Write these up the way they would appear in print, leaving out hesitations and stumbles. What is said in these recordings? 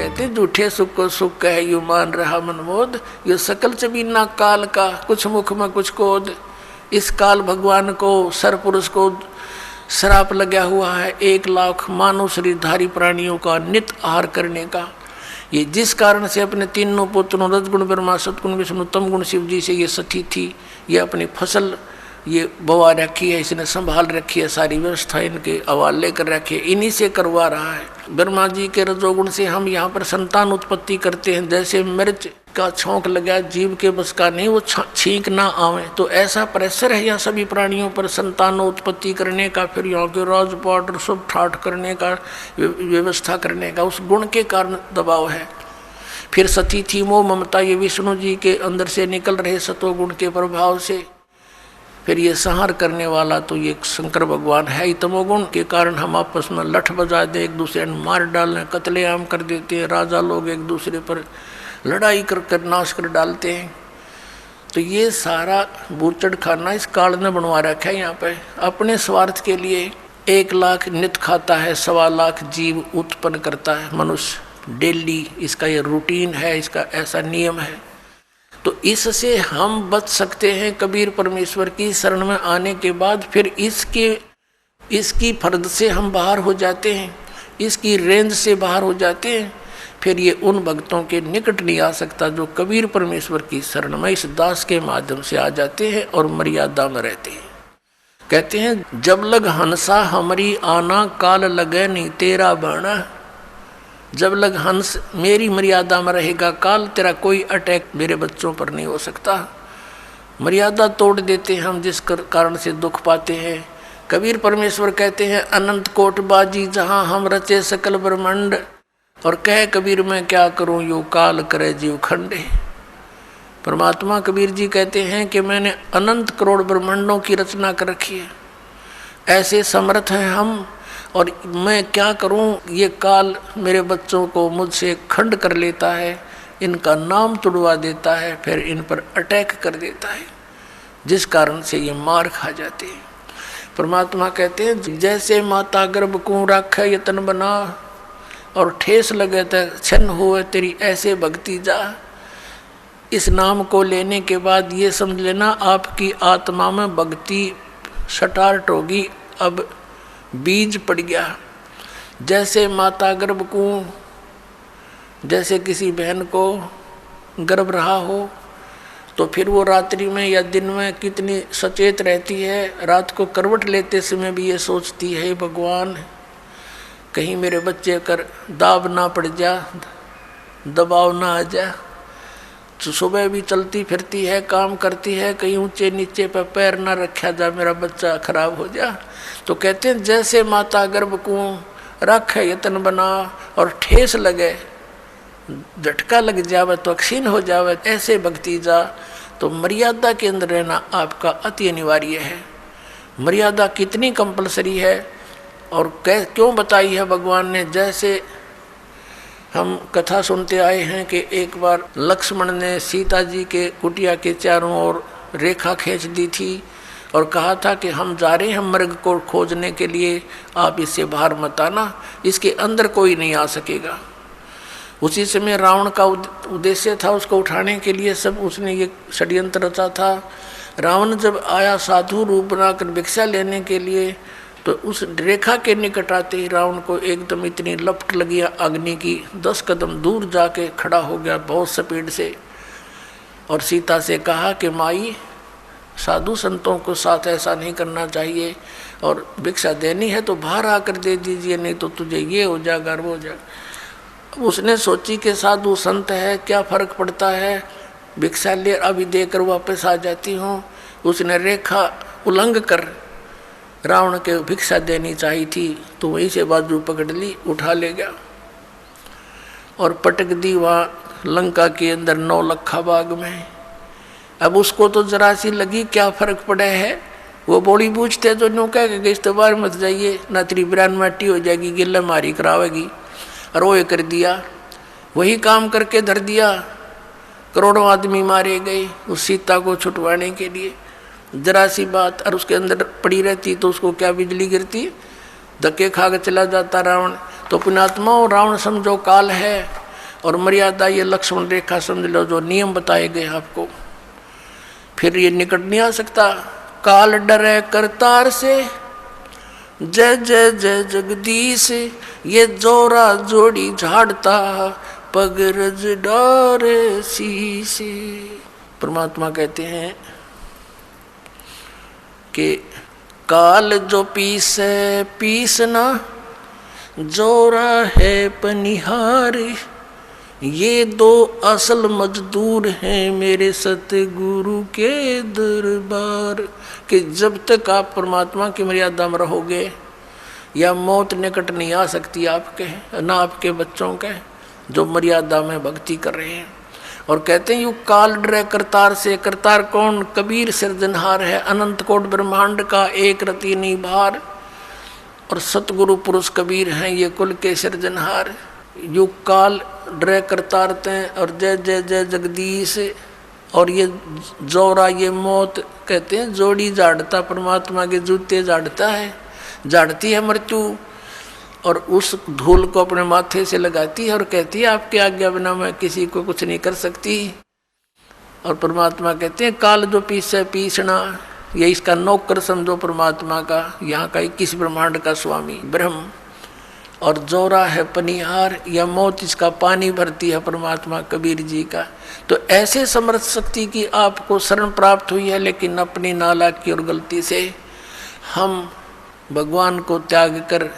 कहते हैं झूठे सुख को सुख कह यू मान रहा मनमोद, ये सकल चबीना काल का कुछ मुख में कुछ कोद। इस काल भगवान को सरपुरुष को श्राप लगा हुआ है 1 लाख मानव शरीरधारी प्राणियों का नित आहार करने का। ये जिस कारण से अपने तीनों पुत्रों रजगुण ब्रह्मा सतगुण विष्णु तमगुण शिव जी से ये सती थी, ये अपनी फसल ये बवा रखी है, इसने संभाल रखी है, सारी व्यवस्था इनके हवाले कर रखी है, इन्हीं से करवा रहा है। ब्रह्मा जी के रजोगुण से हम यहाँ पर संतान उत्पत्ति करते हैं। जैसे मिर्च का छौंक लगा जीव के बस का नहीं, वो छींक ना आवे, तो ऐसा प्रेशर है यहाँ सभी प्राणियों पर संतान उत्पत्ति करने का, फिर यहाँ के राजपाट सब ठाठ करने का, व्यवस्था करने का, उस गुण के कारण दबाव है। फिर सती थी मोह ममता, ये विष्णु जी के अंदर से निकल रहे सतोगुण के प्रभाव से। फिर ये संहार करने वाला तो ये शंकर भगवान है ही। तमोगुण के कारण हम आपस में लठ बजा दे, एक दूसरे ने मार डालने, कत्लेआम कर देते हैं, राजा लोग एक दूसरे पर लड़ाई कर नाश कर डालते हैं। तो ये सारा बूचड़ खाना इस काल ने बनवा रखा है यहाँ पे अपने स्वार्थ के लिए। 1 लाख नित खाता है, 1.25 लाख जीव उत्पन्न करता है मनुष्य डेली, इसका ये रूटीन है, इसका ऐसा नियम है। तो इससे हम बच सकते हैं कबीर परमेश्वर की शरण में आने के बाद। फिर इसकी फर्द से हम बाहर हो जाते हैं, इसकी रेंज से बाहर हो जाते हैं। फिर ये उन भक्तों के निकट नहीं आ सकता जो कबीर परमेश्वर की शरण में इस दास के माध्यम से आ जाते हैं और मर्यादा में रहते हैं। कहते हैं जब लग हंसा हमारी आना, काल लगे नहीं तेरा बहना। जब लग हंस मेरी मर्यादा में रहेगा काल, तेरा कोई अटैक मेरे बच्चों पर नहीं हो सकता। मर्यादा तोड़ देते हैं हम, जिस कारण से दुख पाते हैं। कबीर परमेश्वर कहते हैं अनंत कोट बाजी जहाँ हम रचे सकल ब्रह्मांड, और कह कबीर मैं क्या करूँ यो काल करे जीव खंडे। परमात्मा कबीर जी कहते हैं कि मैंने अनंत करोड़ ब्रह्मांडों की रचना कर रखी है, ऐसे समर्थ हैं हम, और मैं क्या करूं, ये काल मेरे बच्चों को मुझसे खंड कर लेता है, इनका नाम तुड़वा देता है, फिर इन पर अटैक कर देता है, जिस कारण से ये मार खा जाते हैं। परमात्मा कहते हैं जैसे माता गर्भ को राख यतन बना, और ठेस लगे तो छन हुए तेरी ऐसे भक्ति जा। इस नाम को लेने के बाद ये समझ लेना आपकी आत्मा में भक्ति स्टार्ट होगी, अब बीज पड़ गया। जैसे माता गर्भ को, जैसे किसी बहन को गर्भ रहा हो तो फिर वो रात्रि में या दिन में कितनी सचेत रहती है। रात को करवट लेते समय भी ये सोचती है भगवान कहीं मेरे बच्चे कर दाब ना पड़ जा, दबाव ना आ जा। तो सुबह भी चलती फिरती है, काम करती है, कहीं ऊंचे नीचे पर पैर ना रखा जा, मेरा बच्चा खराब हो जा। तो कहते हैं जैसे माता गर्भ को रख यतन बना, और ठेस लगे, झटका लग जावे तो क्षीण हो जावे, ऐसे भक्ति जा। तो मर्यादा के अंदर रहना आपका अति अनिवार्य है। मर्यादा कितनी कंपलसरी है और क्यों बताई है भगवान ने। जैसे हम कथा सुनते आए हैं कि एक बार लक्ष्मण ने सीता जी के कुटिया के चारों ओर रेखा खींच दी थी और कहा था कि हम जा रहे हैं मृग को खोजने के लिए, आप इससे बाहर मत आना, इसके अंदर कोई नहीं आ सकेगा। उसी समय रावण का उद्देश्य था उसको उठाने के लिए, सब उसने ये षड्यंत्र रचा था। रावण जब आया साधु रूप बनाकर भिक्षा लेने के लिए, तो उस रेखा के निकट आते ही रावण को एकदम इतनी लपट लगी अग्नि की, 10 कदम दूर जाके खड़ा हो गया बहुत स्पीड से, और सीता से कहा कि माई साधु संतों को साथ ऐसा नहीं करना चाहिए, और भिक्षा देनी है तो बाहर आकर दे दीजिए, नहीं तो तुझे ये हो जाएगा वो हो जाएगा। उसने सोची कि साधु संत है, क्या फर्क पड़ता है, भिक्षा ले अभी देकर वापस आ जाती हूँ। उसने रेखा उल्लंघ कर रावण के भिक्षा देनी चाहिए थी, तो वहीं से बाजू पकड़ ली, उठा ले गया और पटक दी वहाँ लंका के अंदर 9 लखा बाग में। अब उसको तो जरा सी लगी क्या फर्क पड़ा है, वो बोली पूछते तो न्यू कह के इस तो बाहर मत जाइए, ना तेरी बिरान माटी हो जाएगी, गिल्ला मारी करावेगी। और वो ये कर दिया, वही काम करके धर दिया। करोड़ों आदमी मारे गए उस सीता को छुटवाने के लिए। जरा सी बात और उसके अंदर पड़ी रहती तो उसको क्या बिजली गिरती, धक्के खा के चला जाता रावण। तो पुण्यात्मा रावण समझो काल है, और मर्यादा ये लक्ष्मण रेखा समझ लो, जो नियम बताए गए आपको। फिर ये निकट नहीं आ सकता। काल डरे करतार से, जय जय जय जगदीश, ये जोरा जोड़ी झाड़ता, पग रज डारे शीश। परमात्मा कहते हैं कि काल जो पीसे पीसना, जोरा है पनिहार, ये दो असल मजदूर हैं मेरे सतगुरु के दरबार। कि जब तक आप परमात्मा की मर्यादा में रहोगे, या मौत निकट नहीं आ सकती आपके, ना आपके बच्चों के, जो मर्यादा में भक्ति कर रहे हैं। और कहते हैं यू काल डरे करतार से। करतार कौन? कबीर सिरजनहार है, अनंत कोट ब्रह्मांड का एक रति निभार। और सतगुरु पुरुष कबीर हैं ये कुल के सिरजनहार। यू काल डरे करतार ते, और जय जय जय जगदीश। और ये जोरा, ये मौत कहते हैं जोड़ी झाड़ता, परमात्मा के जूते झाड़ता है, झाड़ती है मृत्यु। और उस धूल को अपने माथे से लगाती है और कहती है आपके आज्ञा बिना मैं किसी को कुछ नहीं कर सकती। और परमात्मा कहते हैं काल जो पीसे पीसना, ये इसका नौकर समझो परमात्मा का, यहाँ का 21 ब्रह्मांड का स्वामी ब्रह्म। और जोरा है पनिहार, या मौत इसका पानी भरती है परमात्मा कबीर जी का। तो ऐसे समर्थ शक्ति की आपको शरण प्राप्त हुई है, लेकिन अपनी नालायकी और गलती से हम भगवान को त्याग कर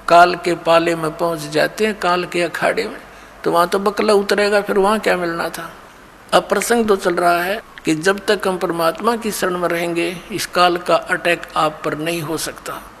काल के पाले में पहुंच जाते हैं, काल के अखाड़े में। तो वहाँ तो बकला उतरेगा, फिर वहाँ क्या मिलना था। अब प्रसंग तो चल रहा है कि जब तक हम परमात्मा की शरण में रहेंगे, इस काल का अटैक आप पर नहीं हो सकता।